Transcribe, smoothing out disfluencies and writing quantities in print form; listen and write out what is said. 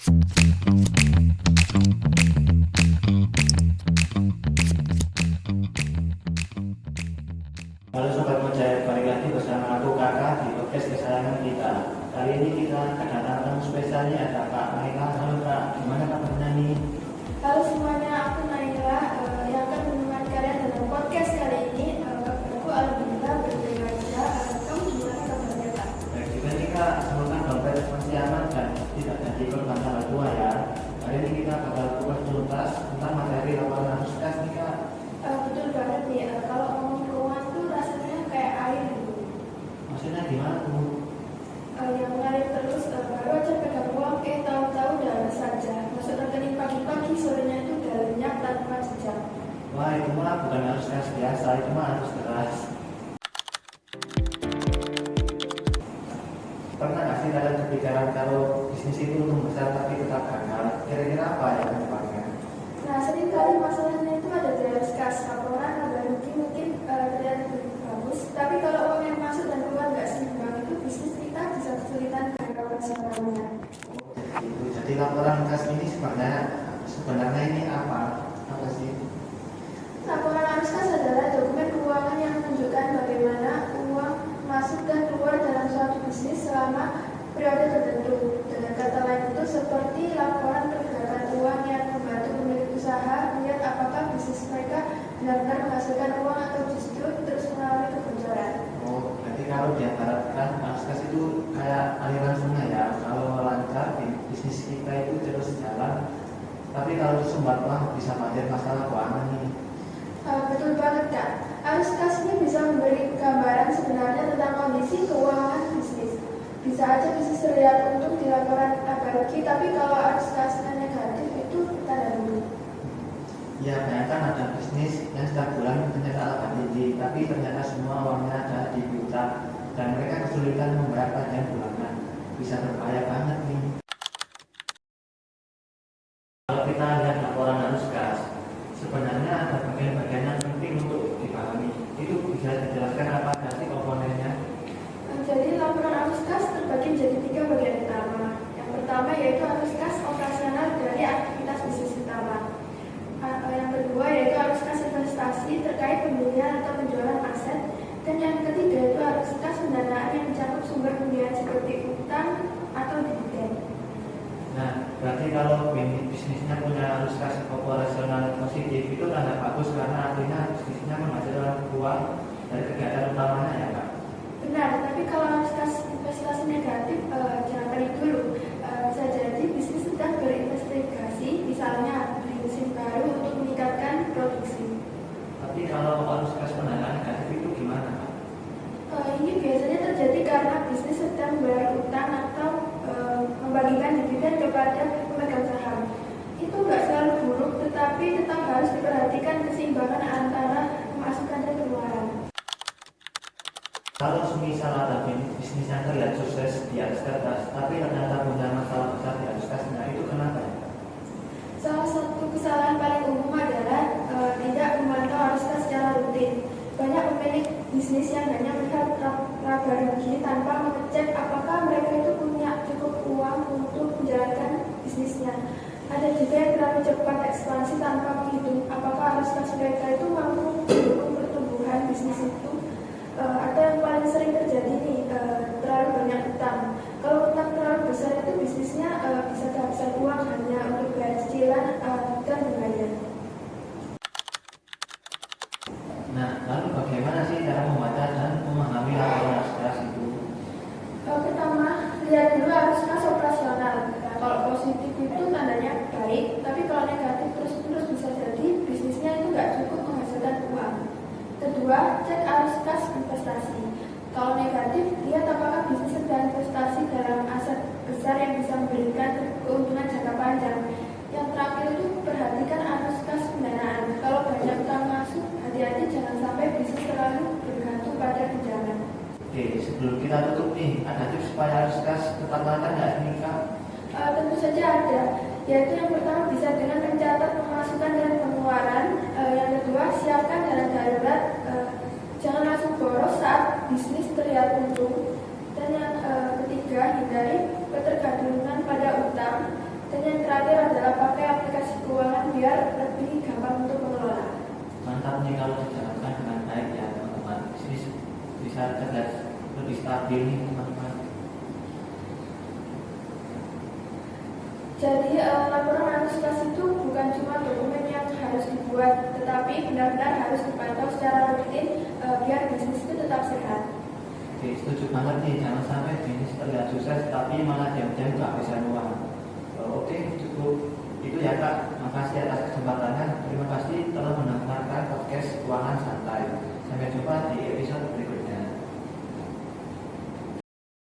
Halo Sobat Mujahid, balik lagi bersama aku Kakak di podcast kesayangan kita. Kali ini kita kedatangan tamu spesialnya ada Kak Naila. Halo Kak, gimana kabarnya nih? Halo semuanya, aku Naila yang akan menemani kalian dalam podcast kali ini. Aku alhamdulillah baik-baik aja. Kamu gimana kabarnya Kak? Baik juga nih Kak, semoga dompet masih aman dan tidak jadi korban salah tua ya. Kali ini kita bakal kupas tuntas tentang materi laporan arus kas nih Kak. Betul banget nih, kalau ngomong keuangan tuh rasanya kayak air gitu. Maksudnya gimana tuh? Yang mengalir terus, baru aja pegang uang, tahu-tahu udah habis saja. Masuk rekening pagi-pagi, sorenya itu udah lenyap tanpa jejak. Wah itu mah bukan arus kas biasa, itu mah arus deras. Pernah nggak sih kalian kepikiran kalau bisnis itu membesar tapi tetap gagal? Kira-kira apa yang menyebabkan? Nah, sering kali masalahnya itu ada di arus kas. Laporan ada rugi mungkin terlihat lebih bagus, tapi kalau uang yang masuk dan keluar nggak seimbang, itu bisnis kita bisa kesulitan karena operasionalnya. Jadi laporan kas ini sebenarnya ini apa? Apa sih? Laporan arus kas adalah dokumen keuangan yang menunjukkan bagaimana uang masuk dan keluar dalam suatu bisnis selama periode tertentu. Dengan kata lain itu seperti laporan pergerakan uang yang membantu pemilik usaha melihat apakah bisnis mereka benar-benar menghasilkan uang atau justru terus mengalami kebocoran. Oh, berarti kalau diharapkan arus kas itu kayak aliran sungai ya. Kalau lancar, bisnis kita itu terus jalan. Tapi kalau sumbat uang bisa banjir masalah keuangan ini. Betul banget Kak. Arus kas ini bisa memberi gambaran sebenarnya tentang kondisi keuangan bisnis. Bisa aja bisnis terlihat untung di laporan laba rugi, tapi kalau arus kasnya negatif itu tanda dulu. Ya, bayangkan ada bisnis yang setiap bulan ternyata laba tinggi, tapi ternyata semua uangnya ada di piutang dan mereka kesulitan membayar tagihan bulanan. Bisa berbahaya banget nih. Kalau kita lihat laporan arus kas, sebenarnya ada bagian-bagian yang penting untuk dipahami. Itu bisa dijelaskan apa aja sih komponennya? Jadi laporan arus kas terbagi menjadi 3 bagian utama. Yang pertama yaitu arus kas operasional dari aktivitas bisnis utama. Yang kedua yaitu arus kas investasi terkait pembelian atau penjualan aset. Dan yang ketiga yaitu arus kas pendanaan yang mencakup sumber pembiayaan seperti utang atau dividen. Nah, berarti kalau bisnisnya punya arus kas operasional positif itu tanda bagus karena artinya bisnisnya menghasilkan uang dari kegiatan utamanya ya Kak? Benar, tapi kalau arus kas investasi negatif jangan panik dulu. Bisa jadi bisnis sedang berinvestigasi, misalnya beli mesin baru untuk meningkatkan produksi. Tapi kalau arus kas pendanaan negatif itu gimana Kak? Ini biasanya terjadi karena bisnis sedang membayar utang atau membagikan dividen kepada pemegang saham. Itu nggak selalu buruk, tetapi tetap harus diperhatikan keseimbangan antara pemasukan dan pengeluaran. Kalau semisal ada bisnis yang terlihat sukses di atas kertas, tapi ternyata punya masalah besar di arus kasnya, itu kenapa ya? Salah satu kesalahan paling umum adalah tidak memantau arus kas secara rutin. Banyak pemilik bisnis yang hanya melihat laba rugi tanpa mengecek apakah mereka itu punya cukup uang untuk menjalankan bisnisnya. Ada juga yang terlalu cepat ekspansi tanpa menghitung apakah arus kas mereka itu mampu mendukung pertumbuhan bisnis itu. Atau yang paling sering terjadi nih, terlalu banyak utang. Kalau utang terlalu besar itu bisnisnya bisa kehabisan uang hanya untuk bayar cicilan dan bunganya. Nah, lalu bagaimana sih cara membaca dan memahami laporan arus kas itu? Pertama, lihat dulu arus kas operasional. Nah, kalau positif itu tandanya baik, tapi kalau negatif terus-terus bisa jadi bisnisnya itu nggak cukup menghasilkan uang. Kedua, cek arus kas investasi. Kalau negatif, lihat apakah bisnis sedang investasi dalam aset besar yang bisa memberikan keuntungan jangka panjang. Yang terakhir itu perhatikan arus kas pendanaan. Kalau banyak utang masuk, hati-hati jangan sampai bisnis terlalu bergantung pada pinjaman. Oke, sebelum kita tutup nih, ada tips supaya arus kas tetap lancar nggak sih Kak? Tentu saja ada, yaitu yang pertama bisa dengan mencatat pemasukan dan pengeluaran. Yang kedua, siapkan dana darurat. Jangan langsung boros saat bisnis terlihat untung. Dan yang ketiga, hindari ketergantungan pada utang. Dan biar lebih gampang untuk mengelola. Mantap nih kalau dijalankan dengan baik ya teman-teman. Bisnis bisa cerdas, lebih stabil nih teman-teman. Jadi laporan antusias itu bukan cuma dokumen yang harus dibuat, tetapi benar-benar harus dipantau secara rutin biar bisnis itu tetap sehat. Oke, setuju banget nih, jangan sampai bisnis terlihat sukses tapi malah diam-diam kehabisan uang. Oke, cukup itu ya Kak. Makasih atas kesempatannya. Terima kasih telah mendengarkan podcast Keuangan Santai. Sampai jumpa di episode berikutnya.